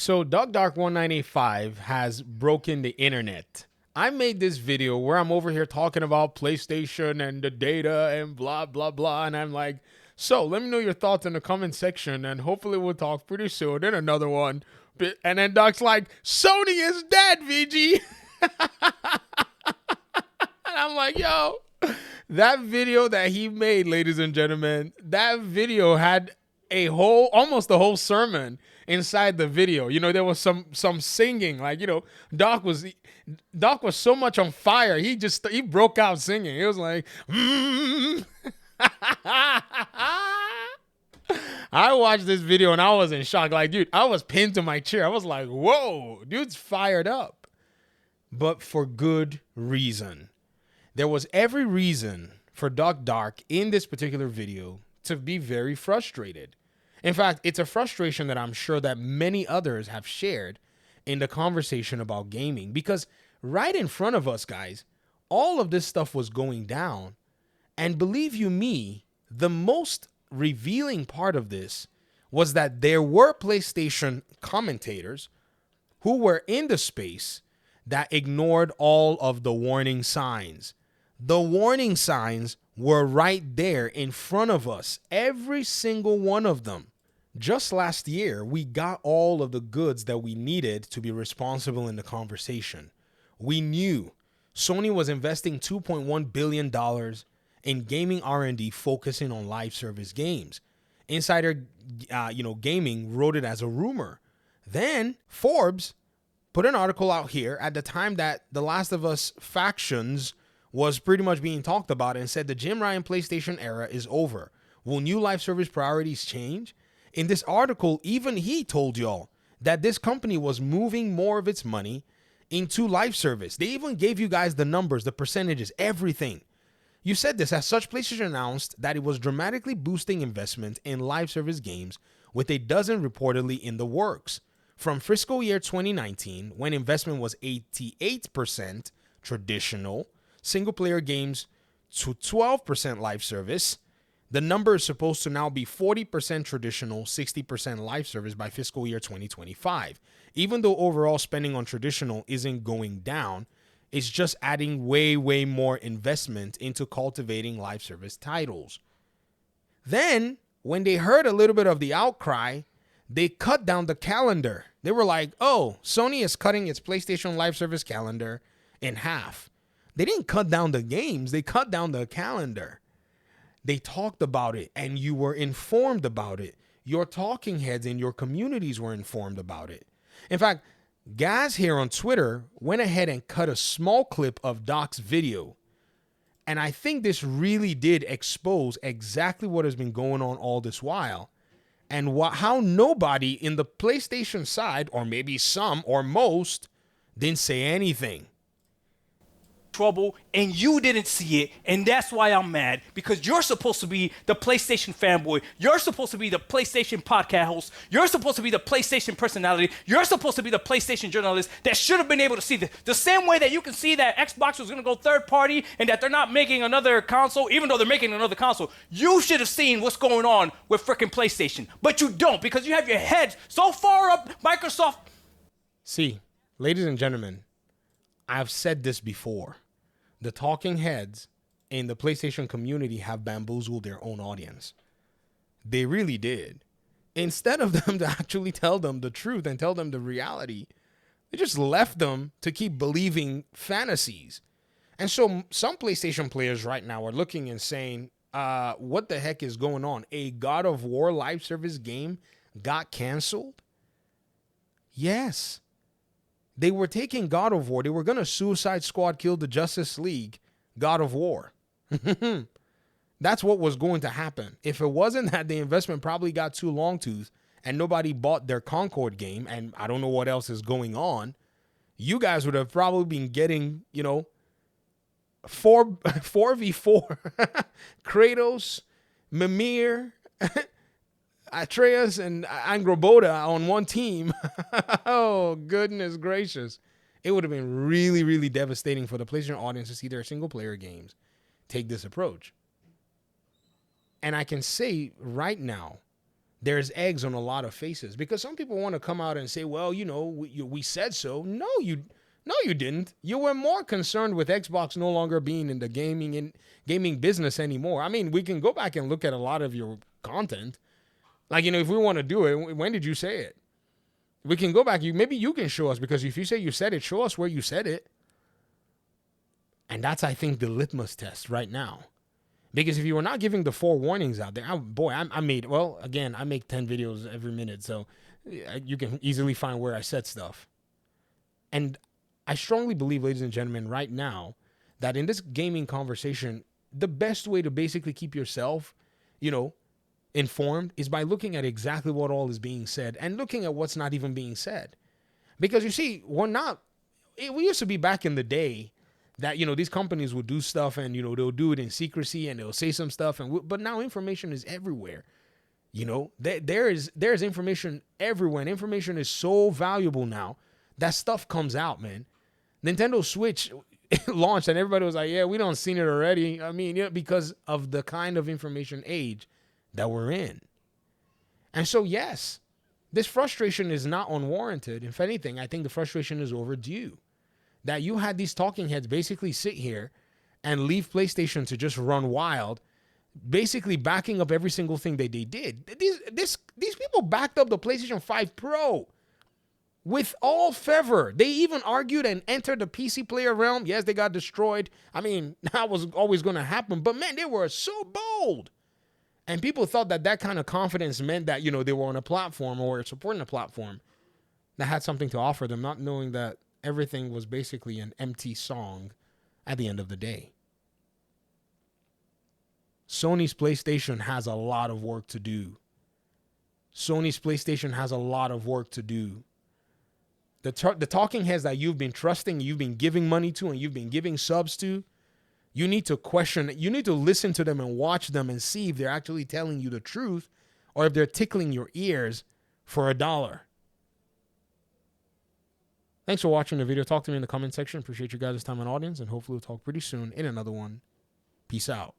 So Doug Dark 1985 has broken the internet. I made this video where I'm over here talking about PlayStation and the data and blah, blah, blah. And I'm like, so let me know your thoughts in the comment section and hopefully we'll talk pretty soon. Then another one. And then Doc's like, Sony is dead, VG. And I'm like, yo, that video that he made, ladies and gentlemen, that video had almost a whole sermon inside the video. You know, there was some singing, like, you know, Doc was so much on fire. He broke out singing. It was like, I watched this video and I was in shock. Like, dude, I was pinned to my chair. I was like, whoa, dude's fired up. But for good reason. There was every reason for Doc Dark in this particular video to be very frustrated. In fact, it's a frustration that I'm sure that many others have shared in the conversation about gaming, because right in front of us, guys, all of this stuff was going down. And believe you me, the most revealing part of this was that there were PlayStation commentators who were in the space that ignored all of the warning signs. The warning signs were right there in front of us, every single one of them. Just last year, we got all of the goods that we needed to be responsible in the conversation. We knew Sony was investing $2.1 billion in gaming R&D focusing on live service games. Insider Gaming wrote it as a rumor. Then Forbes put an article out here at the time that The Last of Us Factions was pretty much being talked about and said the Jim Ryan PlayStation era is over. Will new live service priorities change? In this article, even he told y'all that this company was moving more of its money into live service. They even gave you guys the numbers, the percentages, everything. You said this as such, PlayStation announced that it was dramatically boosting investment in live service games with a dozen reportedly in the works. From fiscal year 2019, when investment was 88% traditional single-player games to 12% live service, the number is supposed to now be 40% traditional, 60% live service by fiscal year 2025. Even though overall spending on traditional isn't going down, it's just adding way, way more investment into cultivating live service titles. Then, when they heard a little bit of the outcry, they cut down the calendar. They were like, oh, Sony is cutting its PlayStation live service calendar in half. They didn't cut down the games. They cut down the calendar. They talked about it and you were informed about it. Your talking heads in your communities were informed about it. In fact, Gaz here on Twitter went ahead and cut a small clip of Doc's video. And I think this really did expose exactly what has been going on all this while. And how nobody in the PlayStation side, or maybe some or most, didn't say anything. Trouble and you didn't see it, and that's why I'm mad, because you're supposed to be the PlayStation fanboy, you're supposed to be the PlayStation podcast host, you're supposed to be the PlayStation personality, you're supposed to be the PlayStation journalist that should have been able to see this. The same way that you can see that Xbox was going to go third party and that they're not making another console, even though they're making another console, you should have seen what's going on with freaking PlayStation, but you don't, because you have your head so far up Microsoft. See, ladies and gentlemen, I've said this before. The talking heads in the PlayStation community have bamboozled their own audience. They really did. Instead of them to actually tell them the truth and tell them the reality, they just left them to keep believing fantasies. And so some PlayStation players right now are looking and saying, what the heck is going on? A God of War live service game got canceled? Yes. They were taking God of War. They were going to Suicide Squad kill the Justice League God of War. That's what was going to happen. If it wasn't that the investment probably got too long tooth and nobody bought their Concord game, and I don't know what else is going on, you guys would have probably been getting, 4v4 Kratos, Mimir, Atreus and Angrboda on one team. Oh, goodness gracious. It would have been really, really devastating for the PlayStation audience to see their single-player games take this approach. And I can say right now there's eggs on a lot of faces, because some people want to come out and say, well, we said so. No, you didn't. You were more concerned with Xbox no longer being in the gaming business anymore. I mean, we can go back and look at a lot of your content. Like, if we want to do it, when did you say it? We can go back. Maybe you can show us, because if you say you said it, show us where you said it. And that's, I think, the litmus test right now. Because if you were not giving the 4 warnings out there, I make 10 videos every minute, so you can easily find where I said stuff. And I strongly believe, ladies and gentlemen, right now, that in this gaming conversation, the best way to basically keep yourself, informed is by looking at exactly what all is being said and looking at what's not even being said. Because you see, we used to be back in the day that, these companies would do stuff and, they'll do it in secrecy and they'll say some stuff. But now information is everywhere. There's information everywhere. And information is so valuable now that stuff comes out, man. Nintendo Switch launched and everybody was like, yeah, we don't seen it already. I mean, because of the kind of information age that we're in. And so, yes, this frustration is not unwarranted. If anything, I think the frustration is overdue. That you had these talking heads basically sit here and leave PlayStation to just run wild, basically backing up every single thing that they did. These people backed up the PlayStation 5 Pro with all fervor. They even argued and entered the PC player realm. Yes, they got destroyed. I mean, that was always going to happen. But, man, they were so bold. And people thought that kind of confidence meant that, they were on a platform or supporting a platform that had something to offer them, not knowing that everything was basically an empty song at the end of the day. Sony's PlayStation has a lot of work to do. Sony's PlayStation has a lot of work to do. The talking heads that you've been trusting, you've been giving money to, and you've been giving subs to, you need to question, you need to listen to them and watch them and see if they're actually telling you the truth or if they're tickling your ears for $1. Thanks for watching the video. Talk to me in the comment section. Appreciate you guys' time and audience, and hopefully we'll talk pretty soon in another one. Peace out.